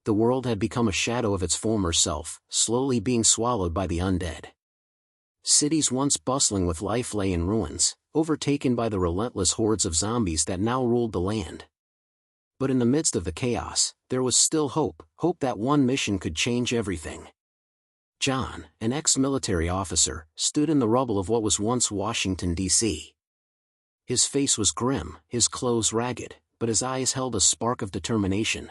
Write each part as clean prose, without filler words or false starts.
The world had become a shadow of its former self, slowly being swallowed by the undead. Cities once bustling with life lay in ruins, overtaken by the relentless hordes of zombies that now ruled the land. But in the midst of the chaos, there was still hope that one mission could change everything. John, an ex-military officer, stood in the rubble of what was once Washington, D.C. His face was grim, his clothes ragged, but his eyes held a spark of determination.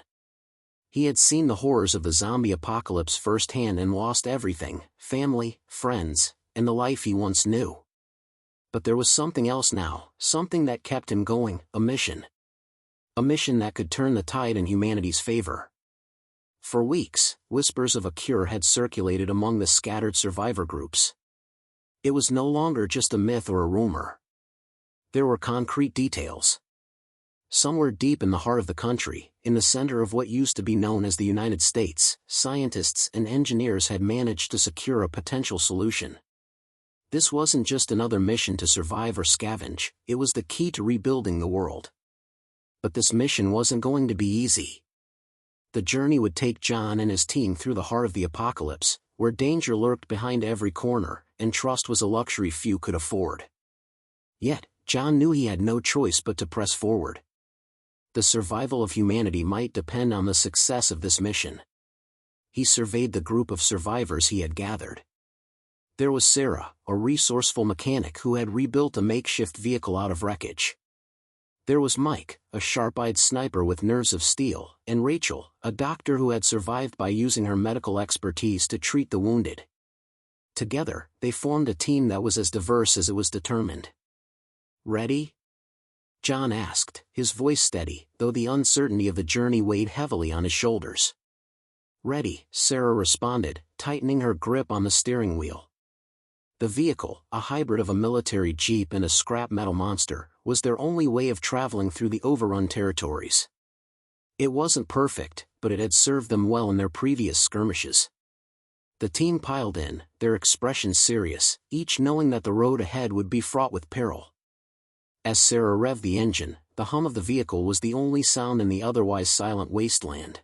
He had seen the horrors of the zombie apocalypse firsthand and lost everything: family, friends, and the life he once knew. But there was something else now, something that kept him going, a mission. A mission that could turn the tide in humanity's favor. For weeks, whispers of a cure had circulated among the scattered survivor groups. It was no longer just a myth or a rumor. There were concrete details. Somewhere deep in the heart of the country, in the center of what used to be known as the United States, scientists and engineers had managed to secure a potential solution. This wasn't just another mission to survive or scavenge, it was the key to rebuilding the world. But this mission wasn't going to be easy. The journey would take John and his team through the heart of the apocalypse, where danger lurked behind every corner, and trust was a luxury few could afford. Yet, John knew he had no choice but to press forward. The survival of humanity might depend on the success of this mission. He surveyed the group of survivors he had gathered. There was Sarah, a resourceful mechanic who had rebuilt a makeshift vehicle out of wreckage. There was Mike, a sharp-eyed sniper with nerves of steel, and Rachel, a doctor who had survived by using her medical expertise to treat the wounded. Together, they formed a team that was as diverse as it was determined. "Ready?" John asked, his voice steady, though the uncertainty of the journey weighed heavily on his shoulders. "Ready," Sarah responded, tightening her grip on the steering wheel. The vehicle, a hybrid of a military jeep and a scrap metal monster, was their only way of traveling through the overrun territories. It wasn't perfect, but it had served them well in their previous skirmishes. The team piled in, their expressions serious, each knowing that the road ahead would be fraught with peril. As Sarah revved the engine, the hum of the vehicle was the only sound in the otherwise silent wasteland.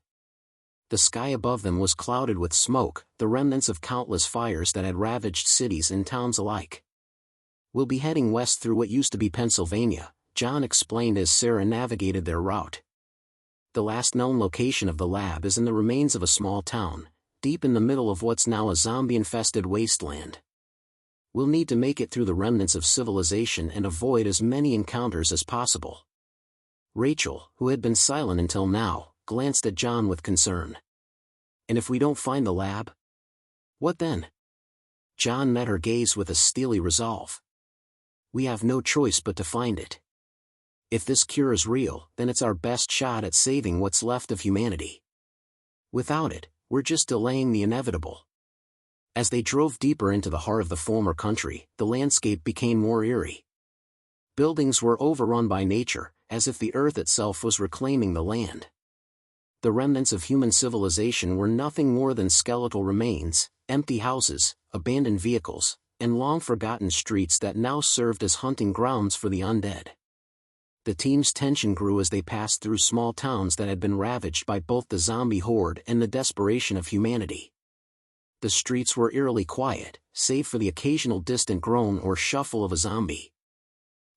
The sky above them was clouded with smoke, the remnants of countless fires that had ravaged cities and towns alike. "We'll be heading west through what used to be Pennsylvania," John explained as Sarah navigated their route. "The last known location of the lab is in the remains of a small town, deep in the middle of what's now a zombie-infested wasteland. We'll need to make it through the remnants of civilization and avoid as many encounters as possible." Rachel, who had been silent until now, glanced at John with concern. "And if we don't find the lab? What then?" John met her gaze with a steely resolve. "We have no choice but to find it. If this cure is real, then it's our best shot at saving what's left of humanity. Without it, we're just delaying the inevitable." As they drove deeper into the heart of the former country, the landscape became more eerie. Buildings were overrun by nature, as if the earth itself was reclaiming the land. The remnants of human civilization were nothing more than skeletal remains, empty houses, abandoned vehicles, and long-forgotten streets that now served as hunting grounds for the undead. The team's tension grew as they passed through small towns that had been ravaged by both the zombie horde and the desperation of humanity. The streets were eerily quiet, save for the occasional distant groan or shuffle of a zombie.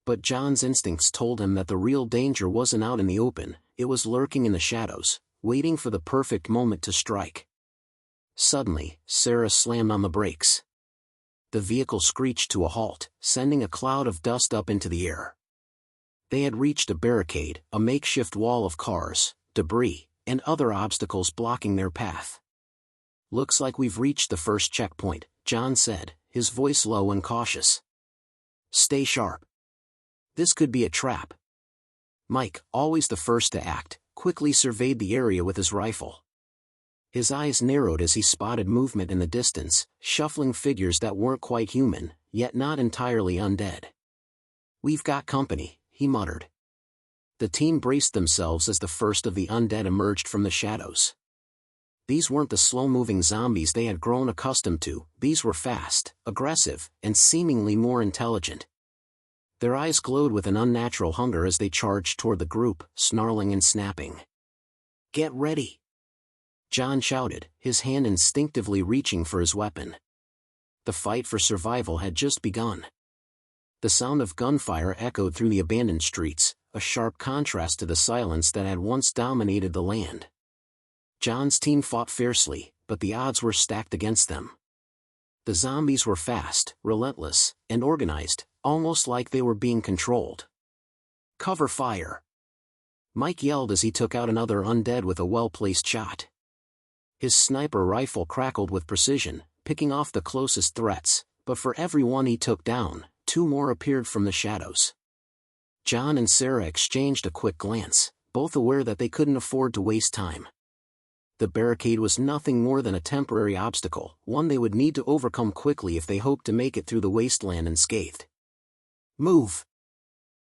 But John's instincts told him that the real danger wasn't out in the open, it was lurking in the shadows, waiting for the perfect moment to strike. Suddenly, Sarah slammed on the brakes. The vehicle screeched to a halt, sending a cloud of dust up into the air. They had reached a barricade, a makeshift wall of cars, debris, and other obstacles blocking their path. "Looks like we've reached the first checkpoint," John said, his voice low and cautious. "Stay sharp. This could be a trap." Mike, always the first to act, quickly surveyed the area with his rifle. His eyes narrowed as he spotted movement in the distance, shuffling figures that weren't quite human, yet not entirely undead. "We've got company," he muttered. The team braced themselves as the first of the undead emerged from the shadows. These weren't the slow-moving zombies they had grown accustomed to, these were fast, aggressive, and seemingly more intelligent. Their eyes glowed with an unnatural hunger as they charged toward the group, snarling and snapping. "Get ready!" John shouted, his hand instinctively reaching for his weapon. The fight for survival had just begun. The sound of gunfire echoed through the abandoned streets, a sharp contrast to the silence that had once dominated the land. John's team fought fiercely, but the odds were stacked against them. The zombies were fast, relentless, and organized, almost like they were being controlled. "Cover fire!" Mike yelled as he took out another undead with a well-placed shot. His sniper rifle crackled with precision, picking off the closest threats, but for every one he took down, 2 more appeared from the shadows. John and Sarah exchanged a quick glance, both aware that they couldn't afford to waste time. The barricade was nothing more than a temporary obstacle, one they would need to overcome quickly if they hoped to make it through the wasteland unscathed. "Move!"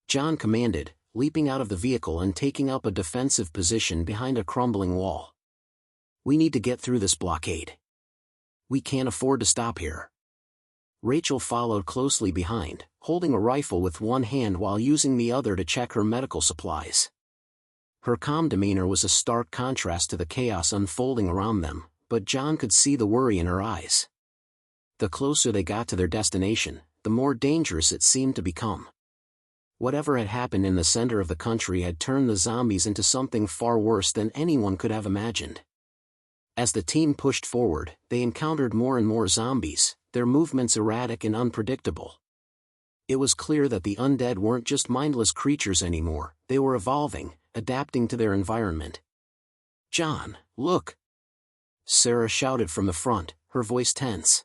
John commanded, leaping out of the vehicle and taking up a defensive position behind a crumbling wall. "We need to get through this blockade. We can't afford to stop here." Rachel followed closely behind, holding a rifle with one hand while using the other to check her medical supplies. Her calm demeanor was a stark contrast to the chaos unfolding around them, but John could see the worry in her eyes. The closer they got to their destination, the more dangerous it seemed to become. Whatever had happened in the center of the country had turned the zombies into something far worse than anyone could have imagined. As the team pushed forward, they encountered more and more zombies, their movements erratic and unpredictable. It was clear that the undead weren't just mindless creatures anymore, they were evolving, adapting to their environment. "John, look!" Sarah shouted from the front, her voice tense.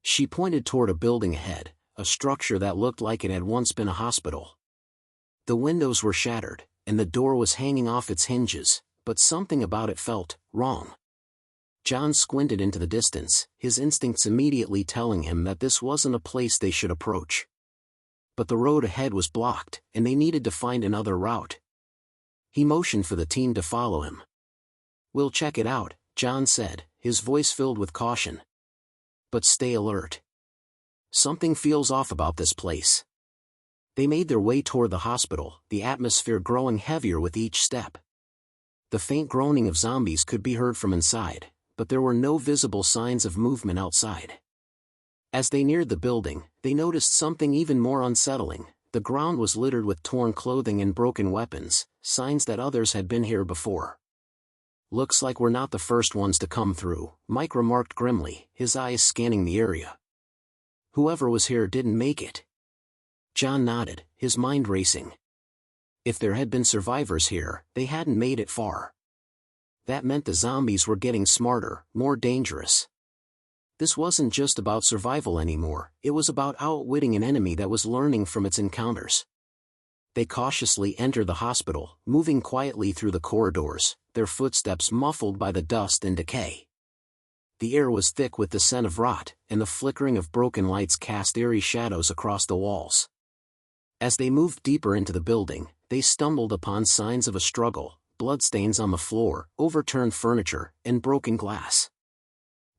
She pointed toward a building ahead, a structure that looked like it had once been a hospital. The windows were shattered, and the door was hanging off its hinges, but something about it felt wrong. John squinted into the distance, his instincts immediately telling him that this wasn't a place they should approach. But the road ahead was blocked, and they needed to find another route. He motioned for the team to follow him. "We'll check it out," John said, his voice filled with caution. "But stay alert. Something feels off about this place." They made their way toward the hospital, the atmosphere growing heavier with each step. The faint groaning of zombies could be heard from inside, but there were no visible signs of movement outside. As they neared the building, they noticed something even more unsettling. The ground was littered with torn clothing and broken weapons, signs that others had been here before. "Looks like we're not the first ones to come through," Mike remarked grimly, his eyes scanning the area. "Whoever was here didn't make it." John nodded, his mind racing. If there had been survivors here, they hadn't made it far. That meant the zombies were getting smarter, more dangerous. This wasn't just about survival anymore, it was about outwitting an enemy that was learning from its encounters. They cautiously entered the hospital, moving quietly through the corridors, their footsteps muffled by the dust and decay. The air was thick with the scent of rot, and the flickering of broken lights cast eerie shadows across the walls. As they moved deeper into the building, they stumbled upon signs of a struggle, bloodstains on the floor, overturned furniture, and broken glass.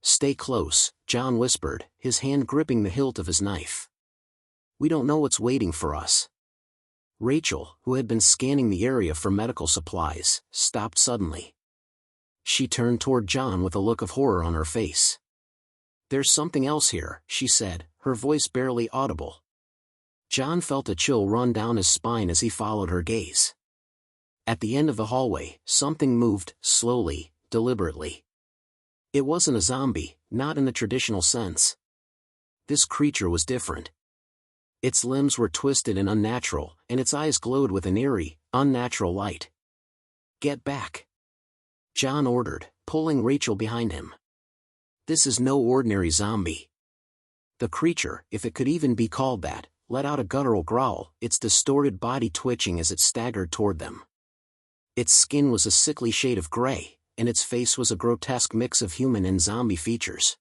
"Stay close," John whispered, his hand gripping the hilt of his knife. "We don't know what's waiting for us." Rachel, who had been scanning the area for medical supplies, stopped suddenly. She turned toward John with a look of horror on her face. "There's something else here," she said, her voice barely audible. John felt a chill run down his spine as he followed her gaze. At the end of the hallway, something moved, slowly, deliberately. It wasn't a zombie, not in the traditional sense. This creature was different. Its limbs were twisted and unnatural, and its eyes glowed with an eerie, unnatural light. "Get back!" John ordered, pulling Rachel behind him. This is no ordinary zombie. The creature, if it could even be called that, let out a guttural growl, its distorted body twitching as it staggered toward them. Its skin was a sickly shade of gray, and its face was a grotesque mix of human and zombie features.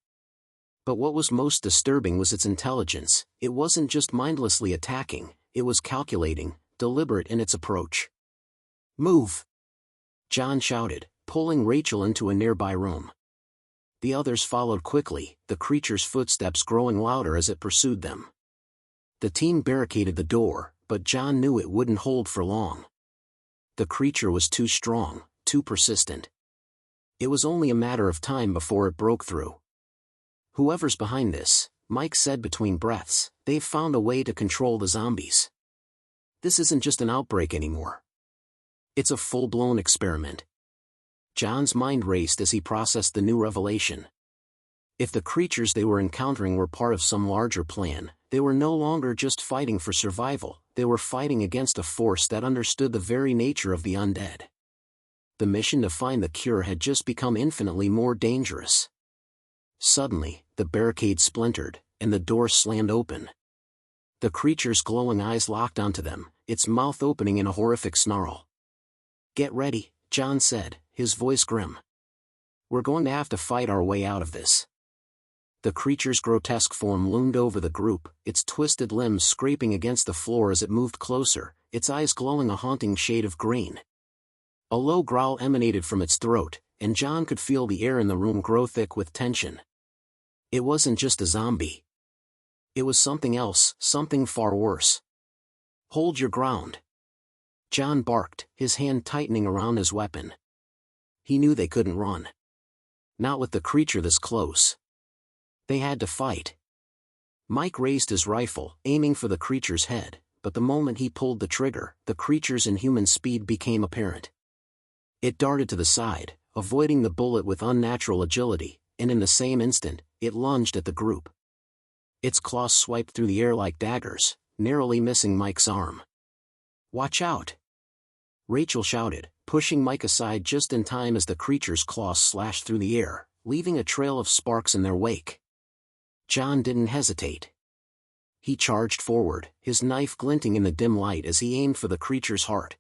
But what was most disturbing was its intelligence. It wasn't just mindlessly attacking, it was calculating, deliberate in its approach. "Move!" John shouted, pulling Rachel into a nearby room. The others followed quickly, the creature's footsteps growing louder as it pursued them. The team barricaded the door, but John knew it wouldn't hold for long. The creature was too strong, too persistent. It was only a matter of time before it broke through. "Whoever's behind this," Mike said between breaths, "they've found a way to control the zombies. This isn't just an outbreak anymore. It's a full-blown experiment." John's mind raced as he processed the new revelation. If the creatures they were encountering were part of some larger plan, they were no longer just fighting for survival, they were fighting against a force that understood the very nature of the undead. The mission to find the cure had just become infinitely more dangerous. Suddenly, the barricade splintered, and the door slammed open. The creature's glowing eyes locked onto them, its mouth opening in a horrific snarl. "Get ready," John said, his voice grim. "We're going to have to fight our way out of this." The creature's grotesque form loomed over the group, its twisted limbs scraping against the floor as it moved closer, its eyes glowing a haunting shade of green. A low growl emanated from its throat, and John could feel the air in the room grow thick with tension. It wasn't just a zombie. It was something else, something far worse. "Hold your ground," John barked, his hand tightening around his weapon. He knew they couldn't run. Not with the creature this close. They had to fight. Mike raised his rifle, aiming for the creature's head, but the moment he pulled the trigger, the creature's inhuman speed became apparent. It darted to the side, avoiding the bullet with unnatural agility, and in the same instant, it lunged at the group. Its claws swiped through the air like daggers, narrowly missing Mike's arm. "Watch out!" Rachel shouted, pushing Mike aside just in time as the creature's claws slashed through the air, leaving a trail of sparks in their wake. John didn't hesitate. He charged forward, his knife glinting in the dim light as he aimed for the creature's heart.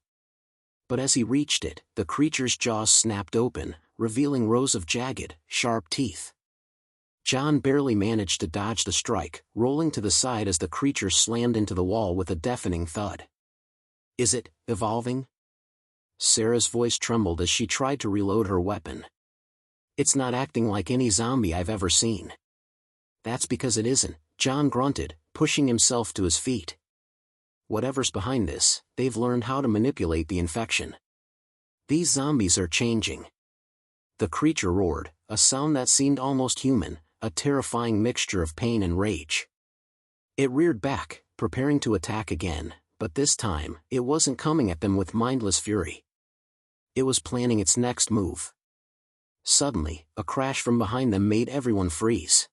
But as he reached it, the creature's jaws snapped open, revealing rows of jagged, sharp teeth. John barely managed to dodge the strike, rolling to the side as the creature slammed into the wall with a deafening thud. "Is it evolving?" Sarah's voice trembled as she tried to reload her weapon. "It's not acting like any zombie I've ever seen." "That's because it isn't," John grunted, pushing himself to his feet. "Whatever's behind this, they've learned how to manipulate the infection. These zombies are changing." The creature roared, a sound that seemed almost human, a terrifying mixture of pain and rage. It reared back, preparing to attack again, but this time, it wasn't coming at them with mindless fury. It was planning its next move. Suddenly, a crash from behind them made everyone freeze.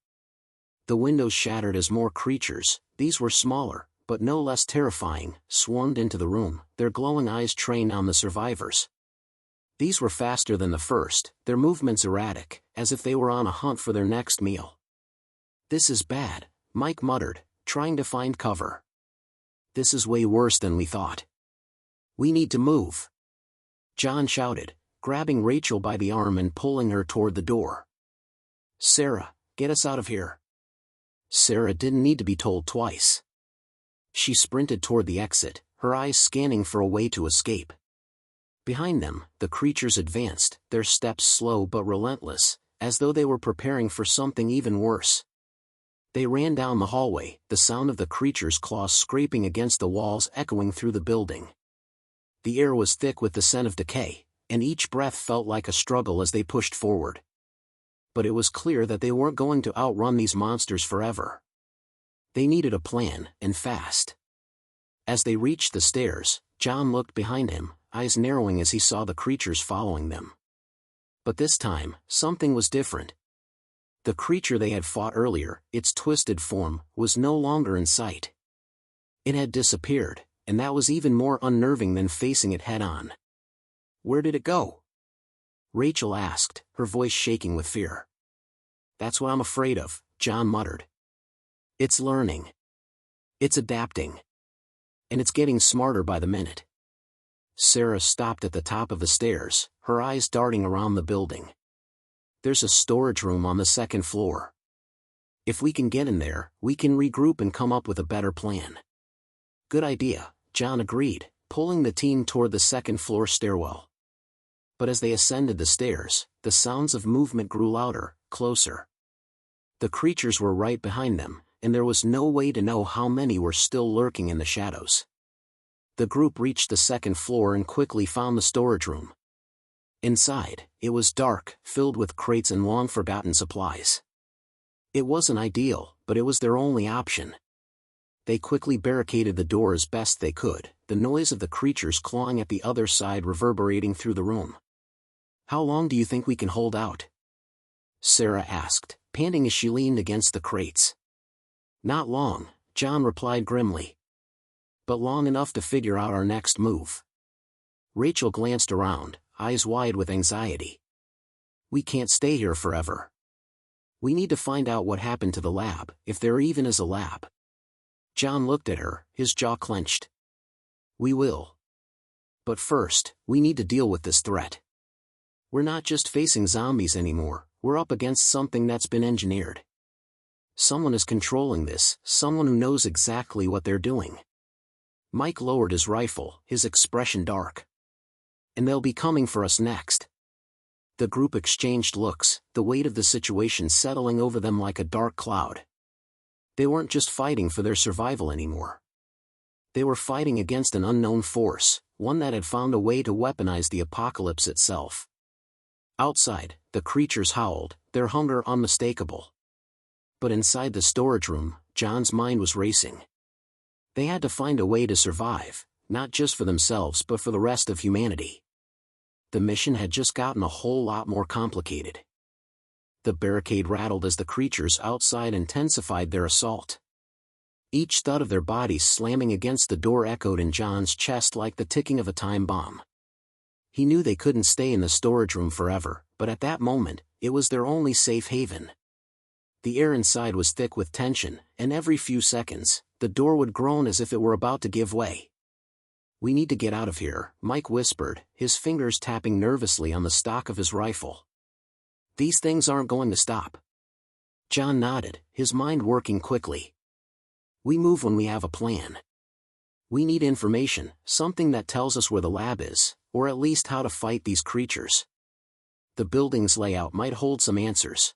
The windows shattered as more creatures, these were smaller, but no less terrifying, swarmed into the room, their glowing eyes trained on the survivors. These were faster than the first, their movements erratic, as if they were on a hunt for their next meal. "This is bad," Mike muttered, trying to find cover. "This is way worse than we thought. We need to move," John shouted, grabbing Rachel by the arm and pulling her toward the door. "Sarah, get us out of here." Sarah didn't need to be told twice. She sprinted toward the exit, her eyes scanning for a way to escape. Behind them, the creatures advanced, their steps slow but relentless, as though they were preparing for something even worse. They ran down the hallway, the sound of the creature's claws scraping against the walls echoing through the building. The air was thick with the scent of decay, and each breath felt like a struggle as they pushed forward. But it was clear that they weren't going to outrun these monsters forever. They needed a plan, and fast. As they reached the stairs, John looked behind him, eyes narrowing as he saw the creatures following them. But this time, something was different. The creature they had fought earlier, its twisted form, was no longer in sight. It had disappeared, and that was even more unnerving than facing it head-on. "Where did it go?" Rachel asked, her voice shaking with fear. "That's what I'm afraid of," John muttered. "It's learning. It's adapting. And it's getting smarter by the minute." Sarah stopped at the top of the stairs, her eyes darting around the building. "There's a storage room on the second floor. If we can get in there, we can regroup and come up with a better plan." "Good idea," John agreed, pulling the team toward the second-floor stairwell. But as they ascended the stairs, the sounds of movement grew louder, closer. The creatures were right behind them, and there was no way to know how many were still lurking in the shadows. The group reached the second floor and quickly found the storage room. Inside, it was dark, filled with crates and long-forgotten supplies. It wasn't ideal, but it was their only option. They quickly barricaded the door as best they could, the noise of the creatures clawing at the other side reverberating through the room. "How long do you think we can hold out?" Sarah asked, panting as she leaned against the crates. "Not long," John replied grimly. "But long enough to figure out our next move." Rachel glanced around, eyes wide with anxiety. "We can't stay here forever. We need to find out what happened to the lab, if there even is a lab." John looked at her, his jaw clenched. "We will. But first, we need to deal with this threat. We're not just facing zombies anymore, we're up against something that's been engineered. Someone is controlling this, someone who knows exactly what they're doing." Mike lowered his rifle, his expression dark. "And they'll be coming for us next." The group exchanged looks, the weight of the situation settling over them like a dark cloud. They weren't just fighting for their survival anymore. They were fighting against an unknown force, one that had found a way to weaponize the apocalypse itself. Outside, the creatures howled, their hunger unmistakable. But inside the storage room, John's mind was racing. They had to find a way to survive, not just for themselves but for the rest of humanity. The mission had just gotten a whole lot more complicated. The barricade rattled as the creatures outside intensified their assault. Each thud of their bodies slamming against the door echoed in John's chest like the ticking of a time bomb. He knew they couldn't stay in the storage room forever, but at that moment, it was their only safe haven. The air inside was thick with tension, and every few seconds, the door would groan as if it were about to give way. "We need to get out of here," Mike whispered, his fingers tapping nervously on the stock of his rifle. "These things aren't going to stop." John nodded, his mind working quickly. "We move when we have a plan. We need information, something that tells us where the lab is, or at least how to fight these creatures. The building's layout might hold some answers."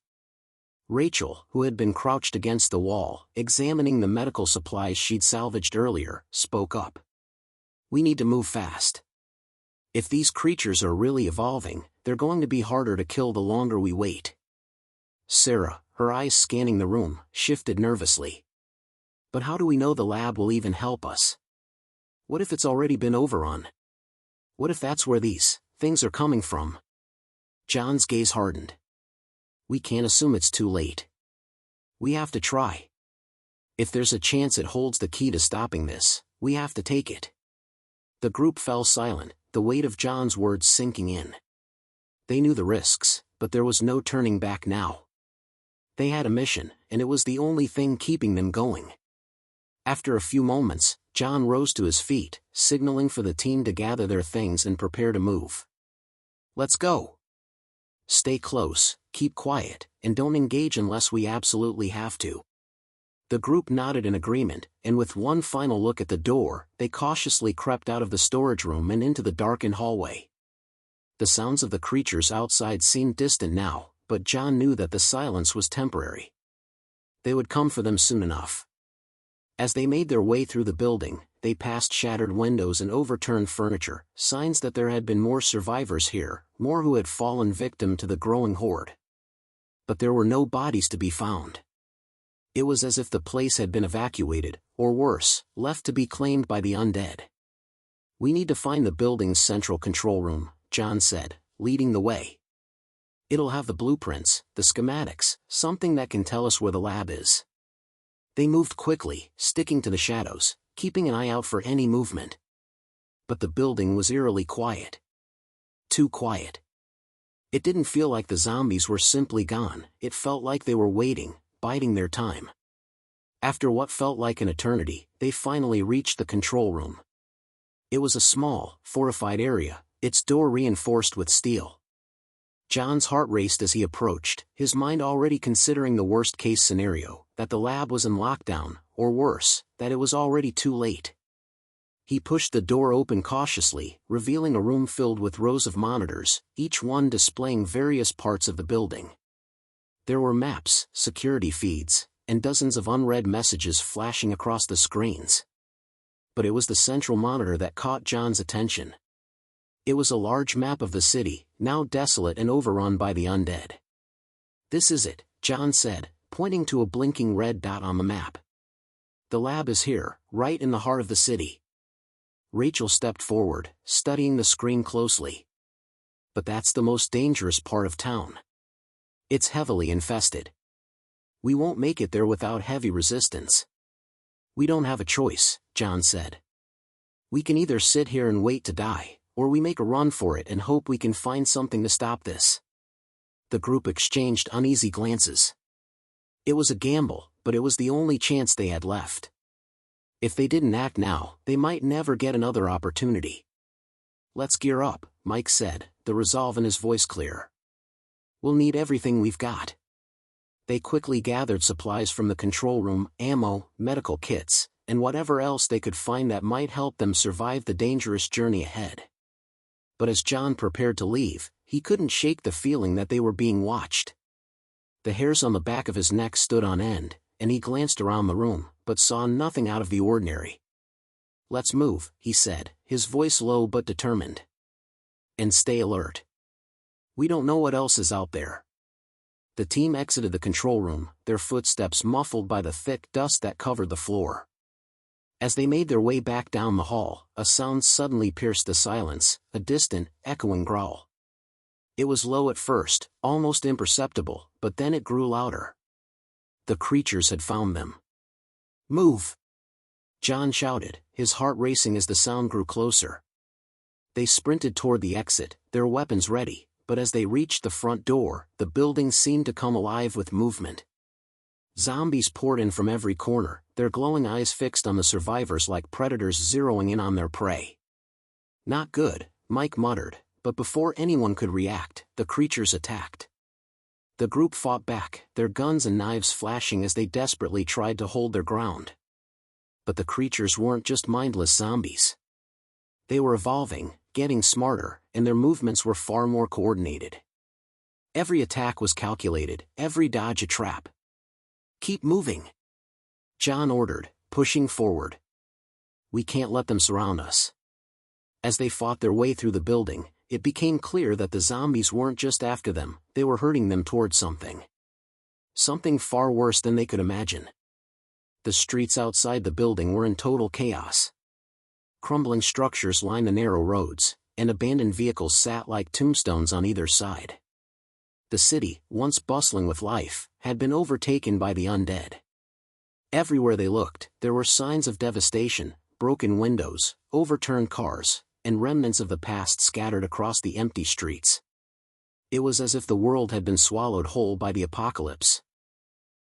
Rachel, who had been crouched against the wall, examining the medical supplies she'd salvaged earlier, spoke up. "We need to move fast. If these creatures are really evolving, they're going to be harder to kill the longer we wait." Sarah, her eyes scanning the room, shifted nervously. "But how do we know the lab will even help us? What if it's already been overrun? What if that's where these things are coming from?" John's gaze hardened. "We can't assume it's too late. We have to try. If there's a chance it holds the key to stopping this, we have to take it." The group fell silent, the weight of John's words sinking in. They knew the risks, but there was no turning back now. They had a mission, and it was the only thing keeping them going. After a few moments, John rose to his feet, signaling for the team to gather their things and prepare to move. "Let's go. Stay close, keep quiet, and don't engage unless we absolutely have to." The group nodded in agreement, and with one final look at the door, they cautiously crept out of the storage room and into the darkened hallway. The sounds of the creatures outside seemed distant now, but John knew that the silence was temporary. They would come for them soon enough. As they made their way through the building, they passed shattered windows and overturned furniture, signs that there had been more survivors here, more who had fallen victim to the growing horde. But there were no bodies to be found. It was as if the place had been evacuated, or worse, left to be claimed by the undead. "We need to find the building's central control room," John said, leading the way. "It'll have the blueprints, the schematics, something that can tell us where the lab is." They moved quickly, sticking to the shadows, keeping an eye out for any movement. But the building was eerily quiet. Too quiet. It didn't feel like the zombies were simply gone, it felt like they were waiting, biding their time. After what felt like an eternity, they finally reached the control room. It was a small, fortified area, its door reinforced with steel. John's heart raced as he approached, his mind already considering the worst-case scenario, that the lab was in lockdown, or worse, that it was already too late. He pushed the door open cautiously, revealing a room filled with rows of monitors, each one displaying various parts of the building. There were maps, security feeds, and dozens of unread messages flashing across the screens. But it was the central monitor that caught John's attention. It was a large map of the city, now desolate and overrun by the undead. "This is it," John said, pointing to a blinking red dot on the map. "The lab is here, right in the heart of the city." Rachel stepped forward, studying the screen closely. "But that's the most dangerous part of town. It's heavily infested. We won't make it there without heavy resistance." "We don't have a choice," John said. "We can either sit here and wait to die, or we make a run for it and hope we can find something to stop this." The group exchanged uneasy glances. It was a gamble, but it was the only chance they had left. If they didn't act now, they might never get another opportunity. "Let's gear up," Mike said, the resolve in his voice clear. "We'll need everything we've got." They quickly gathered supplies from the control room, ammo, medical kits, and whatever else they could find that might help them survive the dangerous journey ahead. But as John prepared to leave, he couldn't shake the feeling that they were being watched. The hairs on the back of his neck stood on end, and he glanced around the room, but saw nothing out of the ordinary. "Let's move," he said, his voice low but determined. "And stay alert. We don't know what else is out there." The team exited the control room, their footsteps muffled by the thick dust that covered the floor. As they made their way back down the hall, a sound suddenly pierced the silence, a distant, echoing growl. It was low at first, almost imperceptible, but then it grew louder. The creatures had found them. "Move!" John shouted, his heart racing as the sound grew closer. They sprinted toward the exit, their weapons ready, but as they reached the front door, the building seemed to come alive with movement. Zombies poured in from every corner, their glowing eyes fixed on the survivors like predators zeroing in on their prey. "Not good," Mike muttered, but before anyone could react, the creatures attacked. The group fought back, their guns and knives flashing as they desperately tried to hold their ground. But the creatures weren't just mindless zombies. They were evolving, getting smarter, and their movements were far more coordinated. Every attack was calculated, every dodge a trap. "Keep moving," John ordered, pushing forward. "We can't let them surround us." As they fought their way through the building, it became clear that the zombies weren't just after them, they were herding them toward something. Something far worse than they could imagine. The streets outside the building were in total chaos. Crumbling structures lined the narrow roads, and abandoned vehicles sat like tombstones on either side. The city, once bustling with life, had been overtaken by the undead. Everywhere they looked, there were signs of devastation, broken windows, overturned cars, and remnants of the past scattered across the empty streets. It was as if the world had been swallowed whole by the apocalypse.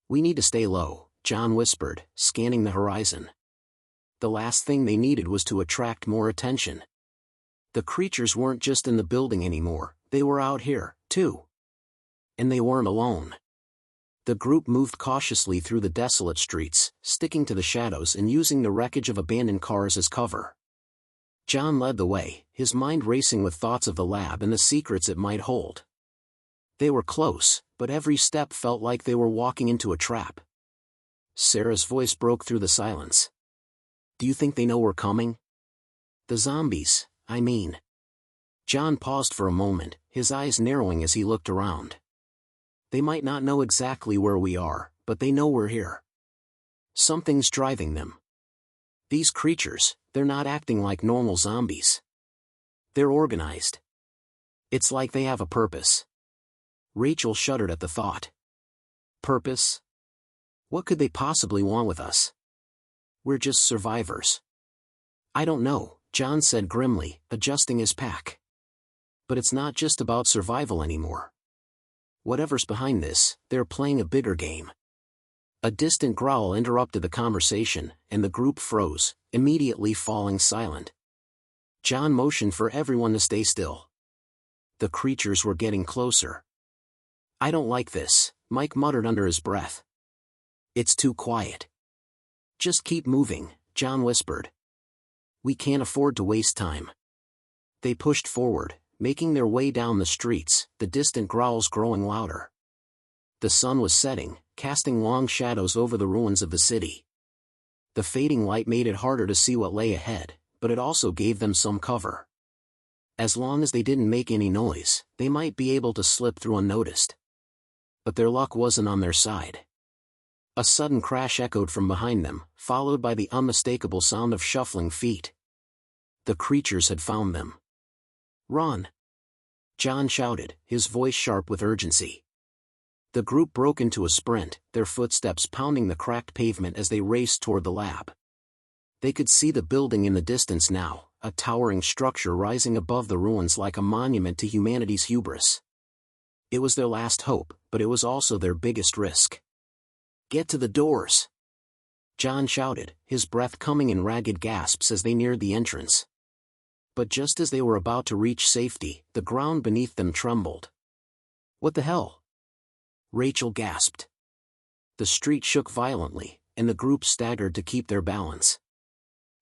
"We need to stay low," John whispered, scanning the horizon. The last thing they needed was to attract more attention. The creatures weren't just in the building anymore, they were out here, too. And they weren't alone. The group moved cautiously through the desolate streets, sticking to the shadows and using the wreckage of abandoned cars as cover. John led the way, his mind racing with thoughts of the lab and the secrets it might hold. They were close, but every step felt like they were walking into a trap. Sarah's voice broke through the silence. "Do you think they know we're coming?" "The zombies, I mean." John paused for a moment, his eyes narrowing as he looked around. "They might not know exactly where we are, but they know we're here. Something's driving them. These creatures, they're not acting like normal zombies. They're organized. It's like they have a purpose." Rachel shuddered at the thought. "Purpose? What could they possibly want with us? We're just survivors." "I don't know," John said grimly, adjusting his pack. "But it's not just about survival anymore. Whatever's behind this, they're playing a bigger game." A distant growl interrupted the conversation, and the group froze, immediately falling silent. John motioned for everyone to stay still. The creatures were getting closer. "I don't like this," Mike muttered under his breath. "It's too quiet." "Just keep moving," John whispered. "We can't afford to waste time." They pushed forward, making their way down the streets, the distant growls growing louder. The sun was setting, casting long shadows over the ruins of the city. The fading light made it harder to see what lay ahead, but it also gave them some cover. As long as they didn't make any noise, they might be able to slip through unnoticed. But their luck wasn't on their side. A sudden crash echoed from behind them, followed by the unmistakable sound of shuffling feet. The creatures had found them. "Run!" John shouted, his voice sharp with urgency. The group broke into a sprint, their footsteps pounding the cracked pavement as they raced toward the lab. They could see the building in the distance now, a towering structure rising above the ruins like a monument to humanity's hubris. It was their last hope, but it was also their biggest risk. "Get to the doors!" John shouted, his breath coming in ragged gasps as they neared the entrance. But just as they were about to reach safety, the ground beneath them trembled. "What the hell?" Rachel gasped. The street shook violently, and the group staggered to keep their balance.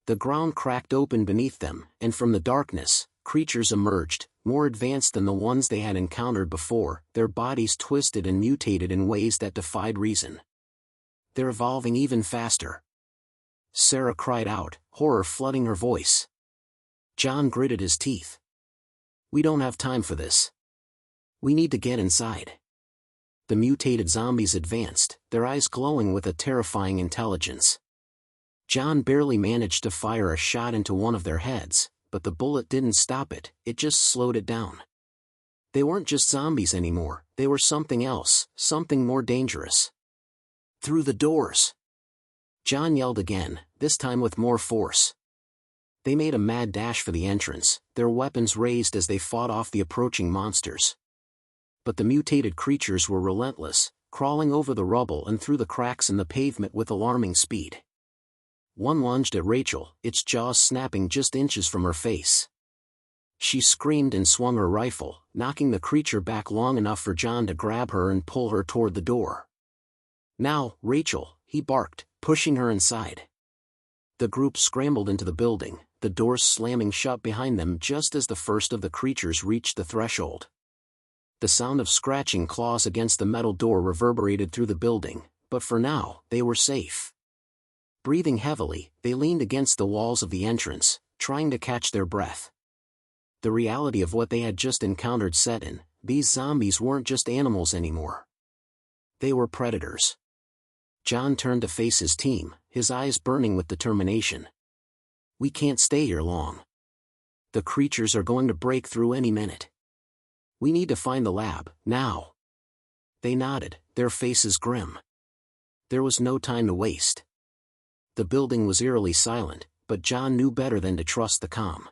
The ground cracked open beneath them, and from the darkness, creatures emerged, more advanced than the ones they had encountered before, their bodies twisted and mutated in ways that defied reason. "They're evolving even faster." Sarah cried out, horror flooding her voice. John gritted his teeth. "We don't have time for this. We need to get inside." The mutated zombies advanced, their eyes glowing with a terrifying intelligence. John barely managed to fire a shot into one of their heads, but the bullet didn't stop it, it just slowed it down. They weren't just zombies anymore, they were something else, something more dangerous. "Through the doors!" John yelled again, this time with more force. They made a mad dash for the entrance, their weapons raised as they fought off the approaching monsters. But the mutated creatures were relentless, crawling over the rubble and through the cracks in the pavement with alarming speed. One lunged at Rachel, its jaws snapping just inches from her face. She screamed and swung her rifle, knocking the creature back long enough for John to grab her and pull her toward the door. "Now, Rachel," he barked, pushing her inside. The group scrambled into the building, the doors slamming shut behind them just as the first of the creatures reached the threshold. The sound of scratching claws against the metal door reverberated through the building, but for now, they were safe. Breathing heavily, they leaned against the walls of the entrance, trying to catch their breath. The reality of what they had just encountered set in, these zombies weren't just animals anymore. They were predators. John turned to face his team, his eyes burning with determination. "We can't stay here long. The creatures are going to break through any minute. We need to find the lab, now." They nodded, their faces grim. There was no time to waste. The building was eerily silent, but John knew better than to trust the calm.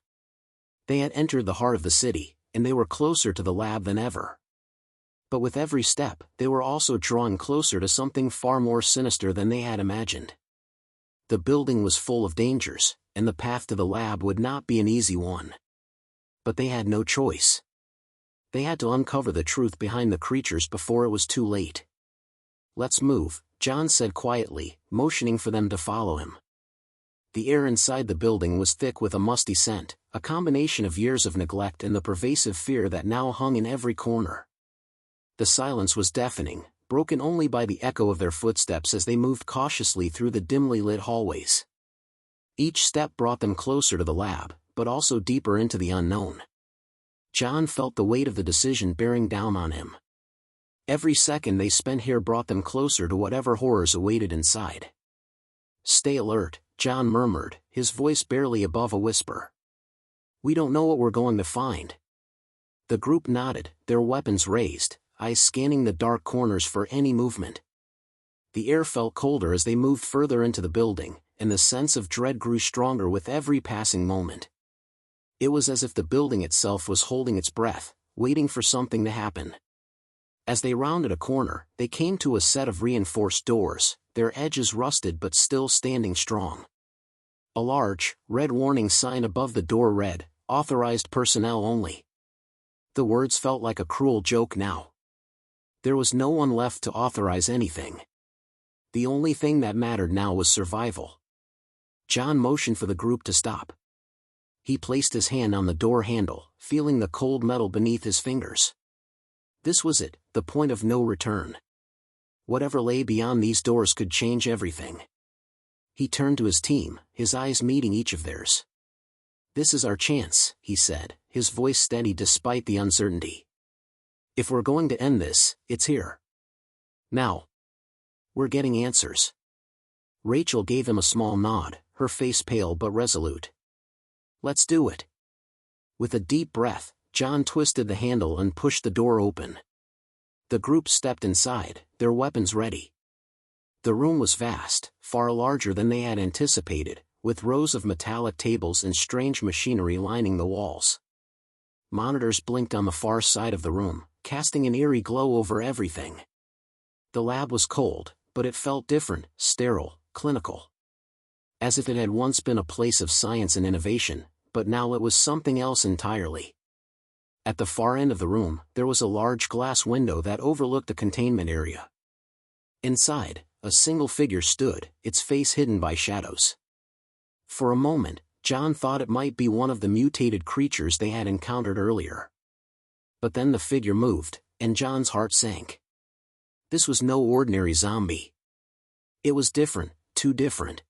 They had entered the heart of the city, and they were closer to the lab than ever. But with every step, they were also drawing closer to something far more sinister than they had imagined. The building was full of dangers, and the path to the lab would not be an easy one. But they had no choice. They had to uncover the truth behind the creatures before it was too late. "Let's move," John said quietly, motioning for them to follow him. The air inside the building was thick with a musty scent, a combination of years of neglect and the pervasive fear that now hung in every corner. The silence was deafening, broken only by the echo of their footsteps as they moved cautiously through the dimly lit hallways. Each step brought them closer to the lab, but also deeper into the unknown. John felt the weight of the decision bearing down on him. Every second they spent here brought them closer to whatever horrors awaited inside. "Stay alert," John murmured, his voice barely above a whisper. "We don't know what we're going to find." The group nodded, their weapons raised, eyes scanning the dark corners for any movement. The air felt colder as they moved further into the building, and the sense of dread grew stronger with every passing moment. It was as if the building itself was holding its breath, waiting for something to happen. As they rounded a corner, they came to a set of reinforced doors, their edges rusted but still standing strong. A large, red warning sign above the door read, "Authorized personnel only." The words felt like a cruel joke now. There was no one left to authorize anything. The only thing that mattered now was survival. John motioned for the group to stop. He placed his hand on the door handle, feeling the cold metal beneath his fingers. This was it, the point of no return. Whatever lay beyond these doors could change everything. He turned to his team, his eyes meeting each of theirs. "This is our chance," he said, his voice steady despite the uncertainty. "If we're going to end this, it's here. Now. We're getting answers." Rachel gave him a small nod, her face pale but resolute. "Let's do it." With a deep breath, John twisted the handle and pushed the door open. The group stepped inside, their weapons ready. The room was vast, far larger than they had anticipated, with rows of metallic tables and strange machinery lining the walls. Monitors blinked on the far side of the room, casting an eerie glow over everything. The lab was cold, but it felt different, sterile, clinical. As if it had once been a place of science and innovation, but now it was something else entirely. At the far end of the room, there was a large glass window that overlooked the containment area. Inside, a single figure stood, its face hidden by shadows. For a moment, John thought it might be one of the mutated creatures they had encountered earlier. But then the figure moved, and John's heart sank. This was no ordinary zombie. It was different, too different.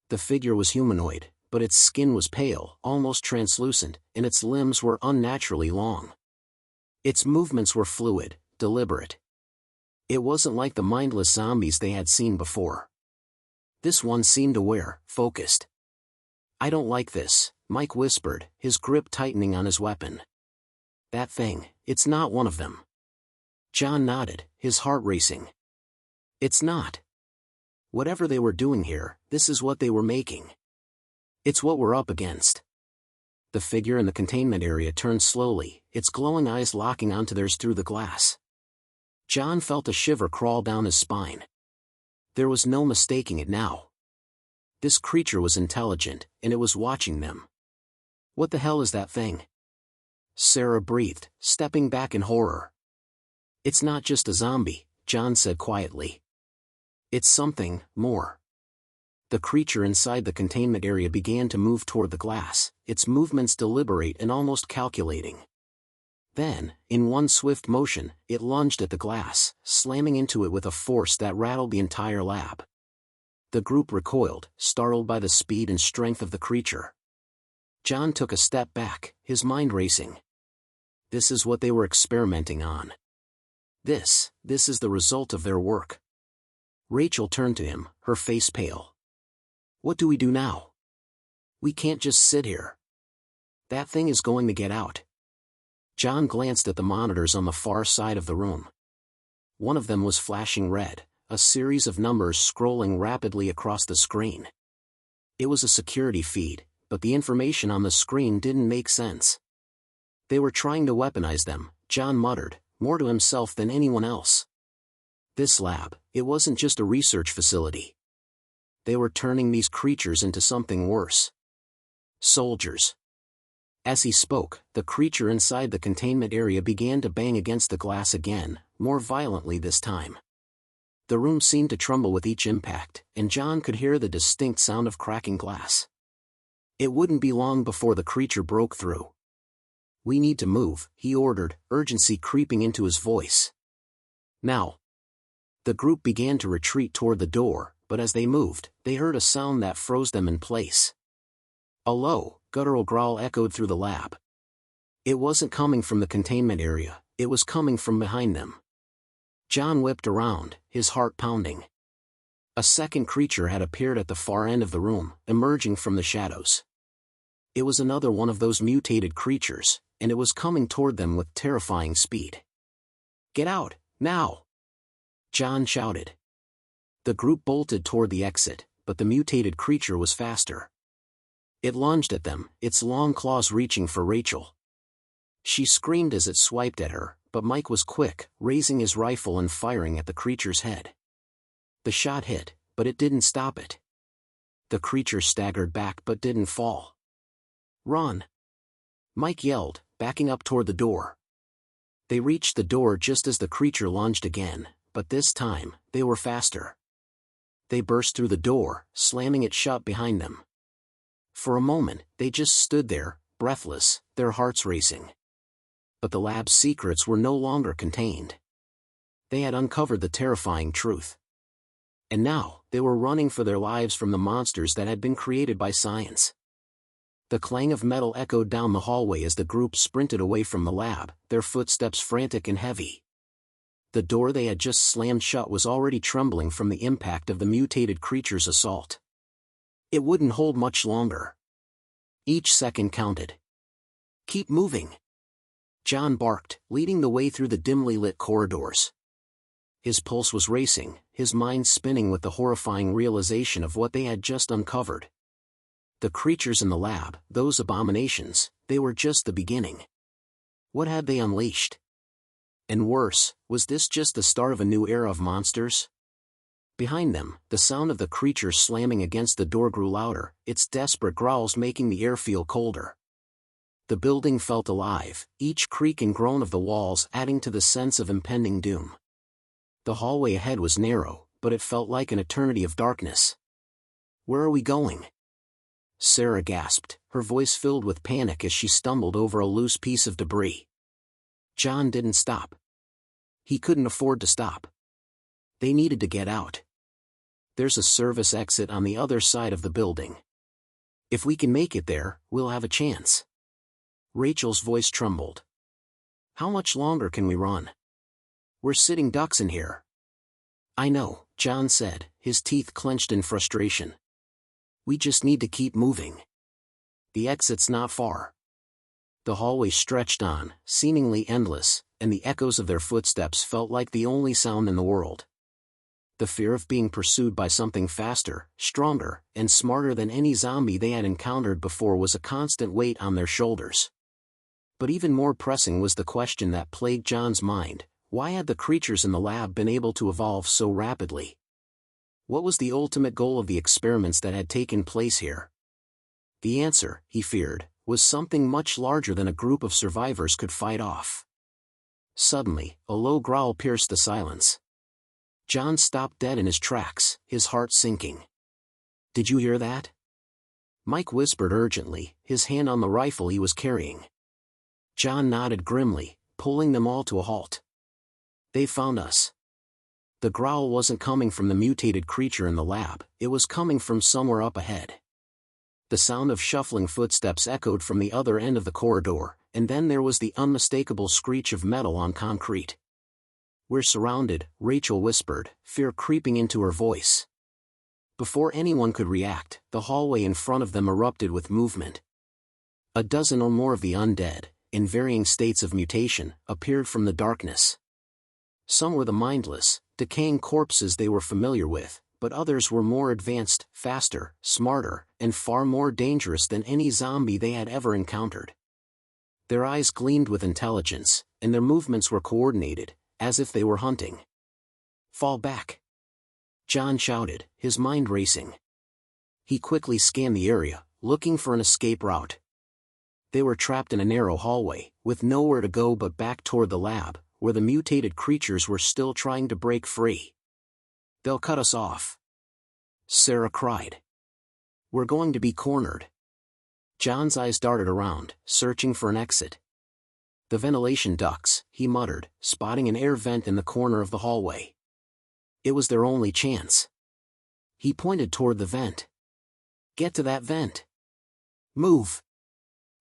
The figure was humanoid, but its skin was pale, almost translucent, and its limbs were unnaturally long. Its movements were fluid, deliberate. It wasn't like the mindless zombies they had seen before. This one seemed aware, focused. "I don't like this," Mike whispered, his grip tightening on his weapon. "That thing, it's not one of them." John nodded, his heart racing. "It's not. Whatever they were doing here, this is what they were making. It's what we're up against." The figure in the containment area turned slowly, its glowing eyes locking onto theirs through the glass. John felt a shiver crawl down his spine. There was no mistaking it now. This creature was intelligent, and it was watching them. "What the hell is that thing?" Sarah breathed, stepping back in horror. "It's not just a zombie," John said quietly. "It's something more." The creature inside the containment area began to move toward the glass, its movements deliberate and almost calculating. Then, in one swift motion, it lunged at the glass, slamming into it with a force that rattled the entire lab. The group recoiled, startled by the speed and strength of the creature. John took a step back, his mind racing. This is what they were experimenting on. This is the result of their work. Rachel turned to him, her face pale. "What do we do now? We can't just sit here. That thing is going to get out." John glanced at the monitors on the far side of the room. One of them was flashing red, a series of numbers scrolling rapidly across the screen. It was a security feed, but the information on the screen didn't make sense. "They were trying to weaponize them," John muttered, more to himself than anyone else. This lab, it wasn't just a research facility. They were turning these creatures into something worse. Soldiers. As he spoke, the creature inside the containment area began to bang against the glass again, more violently this time. The room seemed to tremble with each impact, and John could hear the distinct sound of cracking glass. It wouldn't be long before the creature broke through. "We need to move," he ordered, urgency creeping into his voice. "Now." The group began to retreat toward the door, but as they moved, they heard a sound that froze them in place. A low, guttural growl echoed through the lab. It wasn't coming from the containment area, it was coming from behind them. John whipped around, his heart pounding. A second creature had appeared at the far end of the room, emerging from the shadows. It was another one of those mutated creatures, and it was coming toward them with terrifying speed. "Get out, now!" John shouted. The group bolted toward the exit, but the mutated creature was faster. It lunged at them, its long claws reaching for Rachel. She screamed as it swiped at her, but Mike was quick, raising his rifle and firing at the creature's head. The shot hit, but it didn't stop it. The creature staggered back but didn't fall. "Run!" Mike yelled, backing up toward the door. They reached the door just as the creature lunged again, but this time, they were faster. They burst through the door, slamming it shut behind them. For a moment, they just stood there, breathless, their hearts racing. But the lab's secrets were no longer contained. They had uncovered the terrifying truth. And now, they were running for their lives from the monsters that had been created by science. The clang of metal echoed down the hallway as the group sprinted away from the lab, their footsteps frantic and heavy. The door they had just slammed shut was already trembling from the impact of the mutated creature's assault. It wouldn't hold much longer. Each second counted. "Keep moving," John barked, leading the way through the dimly lit corridors. His pulse was racing, his mind spinning with the horrifying realization of what they had just uncovered. The creatures in the lab, those abominations, they were just the beginning. What had they unleashed? And worse, was this just the start of a new era of monsters? Behind them, the sound of the creatures slamming against the door grew louder, its desperate growls making the air feel colder. The building felt alive, each creak and groan of the walls adding to the sense of impending doom. The hallway ahead was narrow, but it felt like an eternity of darkness. "Where are we going?" Sarah gasped, her voice filled with panic as she stumbled over a loose piece of debris. John didn't stop. He couldn't afford to stop. They needed to get out. "There's a service exit on the other side of the building. If we can make it there, we'll have a chance." Rachel's voice trembled. "How much longer can we run? We're sitting ducks in here." "I know," John said, his teeth clenched in frustration. "We just need to keep moving. The exit's not far." The hallway stretched on, seemingly endless, and the echoes of their footsteps felt like the only sound in the world. The fear of being pursued by something faster, stronger, and smarter than any zombie they had encountered before was a constant weight on their shoulders. But even more pressing was the question that plagued John's mind: why had the creatures in the lab been able to evolve so rapidly? What was the ultimate goal of the experiments that had taken place here? The answer, he feared, was something much larger than a group of survivors could fight off. Suddenly, a low growl pierced the silence. John stopped dead in his tracks, his heart sinking. "Did you hear that?" Mike whispered urgently, his hand on the rifle he was carrying. John nodded grimly, pulling them all to a halt. "They found us." The growl wasn't coming from the mutated creature in the lab, it was coming from somewhere up ahead. The sound of shuffling footsteps echoed from the other end of the corridor, and then there was the unmistakable screech of metal on concrete. "We're surrounded," Rachel whispered, fear creeping into her voice. Before anyone could react, the hallway in front of them erupted with movement. A dozen or more of the undead, in varying states of mutation, appeared from the darkness. Some were the mindless, decaying corpses they were familiar with, but others were more advanced, faster, smarter, and far more dangerous than any zombie they had ever encountered. Their eyes gleamed with intelligence, and their movements were coordinated, as if they were hunting. "Fall back!" John shouted, his mind racing. He quickly scanned the area, looking for an escape route. They were trapped in a narrow hallway, with nowhere to go but back toward the lab, where the mutated creatures were still trying to break free. "They'll cut us off," Sarah cried. "We're going to be cornered." John's eyes darted around, searching for an exit. "The ventilation ducts," he muttered, spotting an air vent in the corner of the hallway. It was their only chance. He pointed toward the vent. "Get to that vent. Move."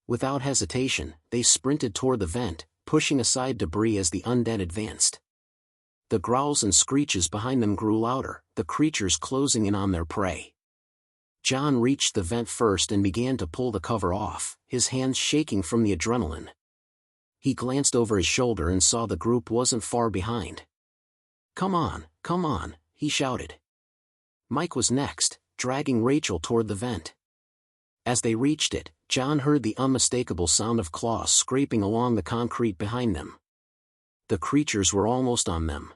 Without hesitation, they sprinted toward the vent, pushing aside debris as the undead advanced. The growls and screeches behind them grew louder, the creatures closing in on their prey. John reached the vent first and began to pull the cover off, his hands shaking from the adrenaline. He glanced over his shoulder and saw the group wasn't far behind. Come on, he shouted. Mike was next, dragging Rachel toward the vent. As they reached it, John heard the unmistakable sound of claws scraping along the concrete behind them. The creatures were almost on them.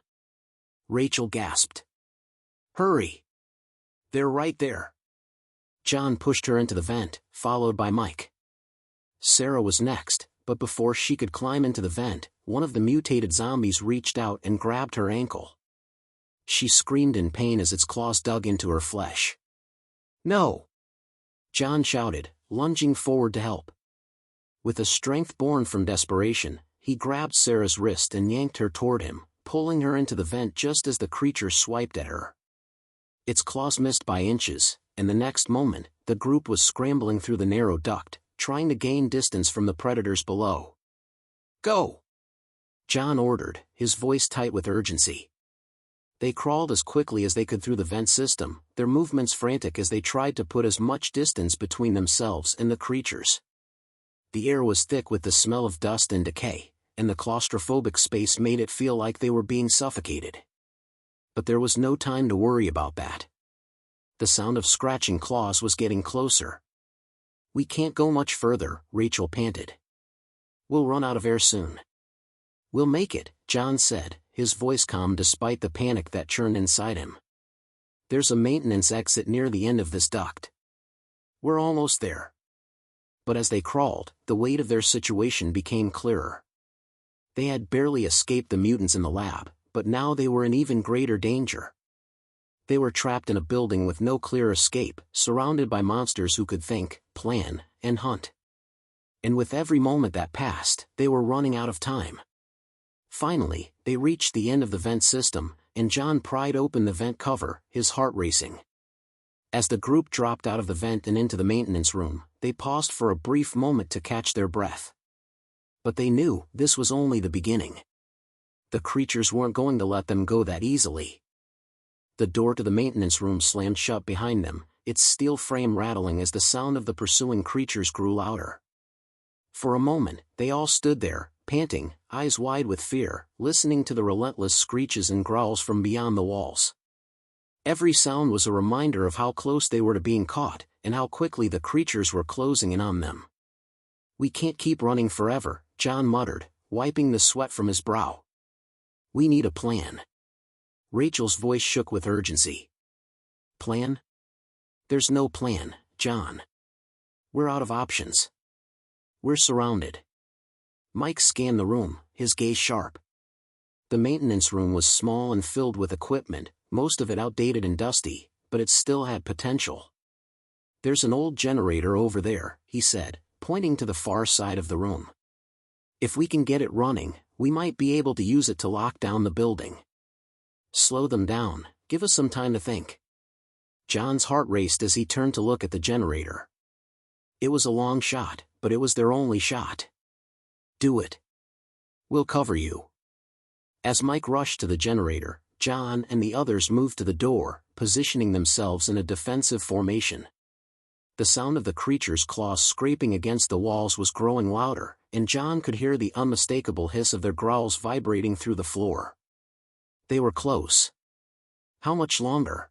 Rachel gasped. "Hurry! They're right there." John pushed her into the vent, followed by Mike. Sarah was next, but before she could climb into the vent, one of the mutated zombies reached out and grabbed her ankle. She screamed in pain as its claws dug into her flesh. "No!" John shouted, lunging forward to help. With a strength born from desperation, he grabbed Sarah's wrist and yanked her toward him, pulling her into the vent just as the creature swiped at her. Its claws missed by inches, and the next moment, the group was scrambling through the narrow duct, trying to gain distance from the predators below. "Go!" John ordered, his voice tight with urgency. They crawled as quickly as they could through the vent system, their movements frantic as they tried to put as much distance between themselves and the creatures. The air was thick with the smell of dust and decay, and the claustrophobic space made it feel like they were being suffocated. But there was no time to worry about that. The sound of scratching claws was getting closer. "We can't go much further," Rachel panted. "We'll run out of air soon." "We'll make it," John said, his voice calm despite the panic that churned inside him. "There's a maintenance exit near the end of this duct. We're almost there." But as they crawled, the weight of their situation became clearer. They had barely escaped the mutants in the lab, but now they were in even greater danger. They were trapped in a building with no clear escape, surrounded by monsters who could think, plan, and hunt. And with every moment that passed, they were running out of time. Finally, they reached the end of the vent system, and John pried open the vent cover, his heart racing. As the group dropped out of the vent and into the maintenance room, they paused for a brief moment to catch their breath. But they knew this was only the beginning. The creatures weren't going to let them go that easily. The door to the maintenance room slammed shut behind them, its steel frame rattling as the sound of the pursuing creatures grew louder. For a moment, they all stood there, panting, eyes wide with fear, listening to the relentless screeches and growls from beyond the walls. Every sound was a reminder of how close they were to being caught, and how quickly the creatures were closing in on them. "We can't keep running forever," John muttered, wiping the sweat from his brow. "We need a plan." Rachel's voice shook with urgency. "Plan? There's no plan, John. We're out of options. We're surrounded." Mike scanned the room, his gaze sharp. The maintenance room was small and filled with equipment, most of it outdated and dusty, but it still had potential. "There's an old generator over there," he said, pointing to the far side of the room. "If we can get it running, we might be able to use it to lock down the building." "Slow them down, give us some time to think." John's heart raced as he turned to look at the generator. It was a long shot, but it was their only shot. "Do it. We'll cover you." As Mike rushed to the generator, John and the others moved to the door, positioning themselves in a defensive formation. The sound of the creature's claws scraping against the walls was growing louder, and John could hear the unmistakable hiss of their growls vibrating through the floor. They were close. "How much longer?"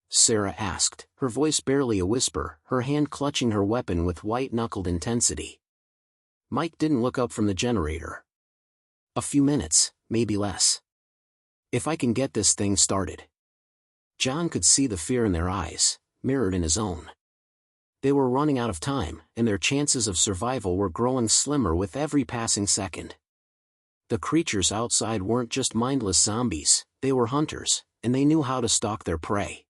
Sarah asked, her voice barely a whisper, her hand clutching her weapon with white-knuckled intensity. Mike didn't look up from the generator. "A few minutes, maybe less. If I can get this thing started." John could see the fear in their eyes, mirrored in his own. They were running out of time, and their chances of survival were growing slimmer with every passing second. The creatures outside weren't just mindless zombies, they were hunters, and they knew how to stalk their prey.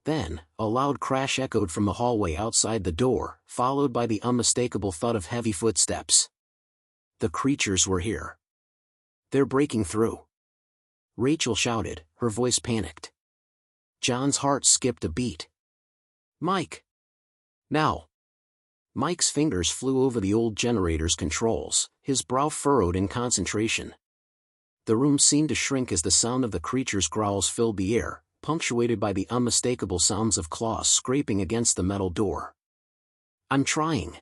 Then, a loud crash echoed from the hallway outside the door, followed by the unmistakable thud of heavy footsteps. The creatures were here. "They're breaking through," Rachel shouted, her voice panicked. John's heart skipped a beat. "Mike! Now!" Mike's fingers flew over the old generator's controls, his brow furrowed in concentration. The room seemed to shrink as the sound of the creature's growls filled the air, punctuated by the unmistakable sounds of claws scraping against the metal door. "I'm trying."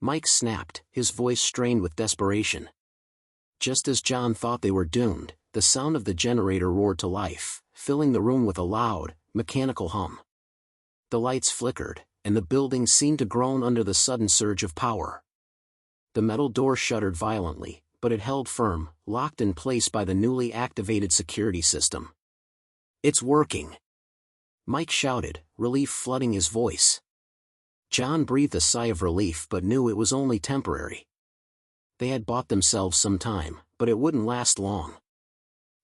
Mike snapped, his voice strained with desperation. Just as John thought they were doomed, the sound of the generator roared to life, filling the room with a loud, mechanical hum. The lights flickered, and the building seemed to groan under the sudden surge of power. The metal door shuddered violently, but it held firm, locked in place by the newly activated security system. "It's working!" Mike shouted, relief flooding his voice. John breathed a sigh of relief but knew it was only temporary. They had bought themselves some time, but it wouldn't last long.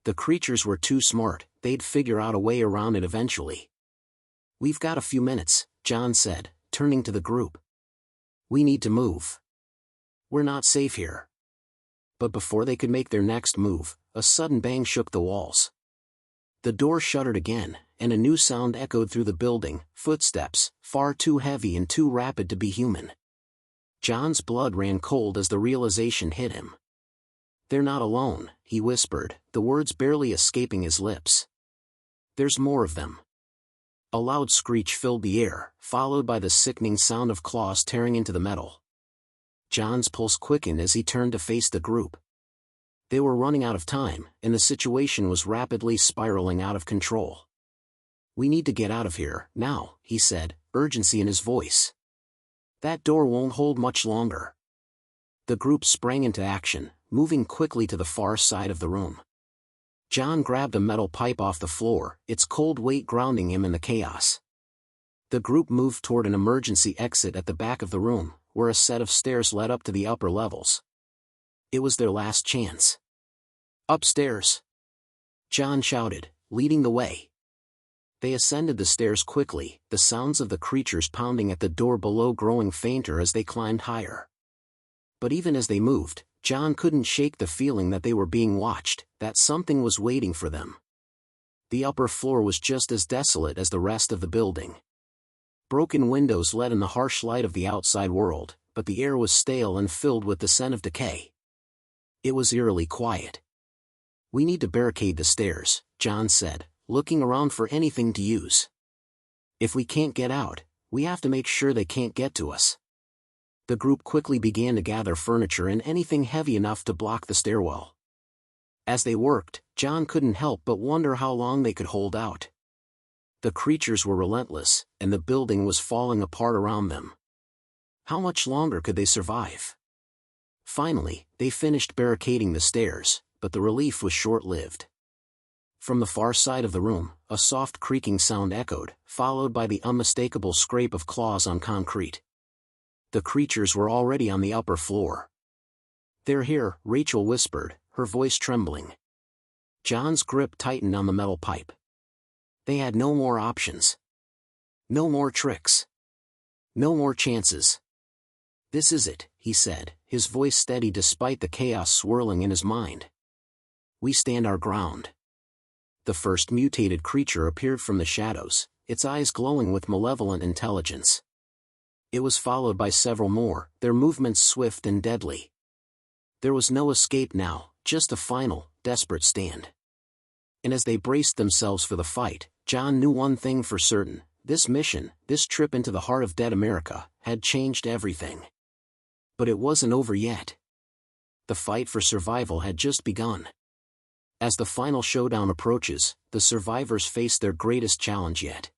The creatures were too smart, they'd figure out a way around it eventually. "We've got a few minutes," John said, turning to the group. "We need to move. We're not safe here." But before they could make their next move, a sudden bang shook the walls. The door shuddered again, and a new sound echoed through the building, footsteps, far too heavy and too rapid to be human. John's blood ran cold as the realization hit him. "They're not alone," he whispered, the words barely escaping his lips. "There's more of them." A loud screech filled the air, followed by the sickening sound of claws tearing into the metal. John's pulse quickened as he turned to face the group. They were running out of time, and the situation was rapidly spiraling out of control. "We need to get out of here, now," he said, urgency in his voice. "That door won't hold much longer." The group sprang into action, moving quickly to the far side of the room. John grabbed a metal pipe off the floor, its cold weight grounding him in the chaos. The group moved toward an emergency exit at the back of the room, where a set of stairs led up to the upper levels. It was their last chance. "Upstairs!" John shouted, leading the way. They ascended the stairs quickly, the sounds of the creatures pounding at the door below growing fainter as they climbed higher. But even as they moved, John couldn't shake the feeling that they were being watched, that something was waiting for them. The upper floor was just as desolate as the rest of the building. Broken windows let in the harsh light of the outside world, but the air was stale and filled with the scent of decay. It was eerily quiet. "We need to barricade the stairs," John said, looking around for anything to use. "If we can't get out, we have to make sure they can't get to us." The group quickly began to gather furniture and anything heavy enough to block the stairwell. As they worked, John couldn't help but wonder how long they could hold out. The creatures were relentless, and the building was falling apart around them. How much longer could they survive? Finally, they finished barricading the stairs, but the relief was short-lived. From the far side of the room, a soft creaking sound echoed, followed by the unmistakable scrape of claws on concrete. The creatures were already on the upper floor. "They're here," Rachel whispered, her voice trembling. John's grip tightened on the metal pipe. They had no more options. No more tricks. No more chances. "This is it," he said, his voice steady despite the chaos swirling in his mind. "We stand our ground." The first mutated creature appeared from the shadows, its eyes glowing with malevolent intelligence. It was followed by several more, their movements swift and deadly. There was no escape now, just a final, desperate stand. And as they braced themselves for the fight, John knew one thing for certain: this mission, this trip into the heart of dead America, had changed everything. But it wasn't over yet. The fight for survival had just begun. As the final showdown approaches, the survivors face their greatest challenge yet.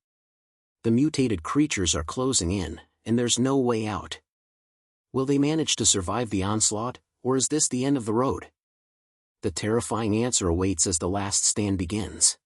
The mutated creatures are closing in, and there's no way out. Will they manage to survive the onslaught, or is this the end of the road? The terrifying answer awaits as the last stand begins.